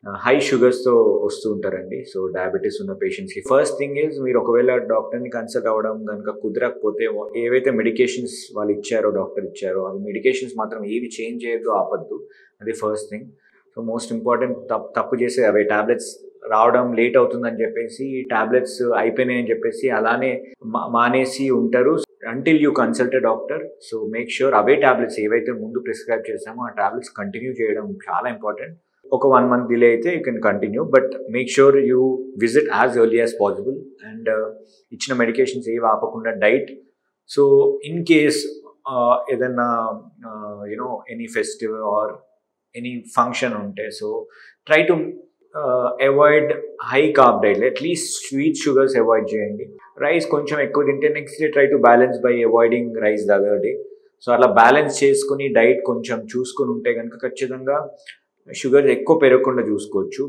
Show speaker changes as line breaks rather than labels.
High షుగర్స్‌తో వస్తూ ఉంటారండి. So, diabetes ఉన్న పేషెంట్స్‌కి ఫస్ట్ థింగ్ ఈజ్ మీరు ఒకవేళ డాక్టర్‌ని కన్సల్ట్ అవ్వడం గనుక కుదరకపోతే ఏవైతే మెడికేషన్స్ వాళ్ళు ఇచ్చారో డాక్టర్ ఇచ్చారో, ఆ మెడికేషన్స్ మాత్రం ఏవి చేంజ్ చేయొద్దు, ఆపొద్దు. అది first thing. So, most important తప్పు చేసేది అవే. టాబ్లెట్స్ రావడం లేట్ అవుతుందని చెప్పేసి, టాబ్లెట్స్ అయిపోయినాయని చెప్పేసి అలానే మానేసి ఉంటారు. Until you consult a doctor. So, make sure away tablets ఏవైతే ముందు ప్రిస్క్రైబ్ చేసామో ఆ టాబ్లెట్స్ కంటిన్యూ చేయడం చాలా ఇంపార్టెంట్. ఒక 1 మంత్ డిలే అయితే you can continue. But make sure you visit as early as possible. And ఇచ్చిన మెడికేషన్స్ ఏవి ఆపకుండా డైట్. సో, ఇన్ కేస్ ఏదన్నా any festival or any function ఉంటే, so try to avoid high carb diet. At least sweet sugars avoid చేయండి. Rice కొంచెం ఎక్కువ తింటే next day try to balance by avoiding rice the other day. So, అలా balance చేసుకుని diet కొంచెం చూసుకుని ఉంటే కనుక ఖచ్చితంగా షుగర్ ఎక్కువ పెరగకుండా చూసుకోవచ్చు.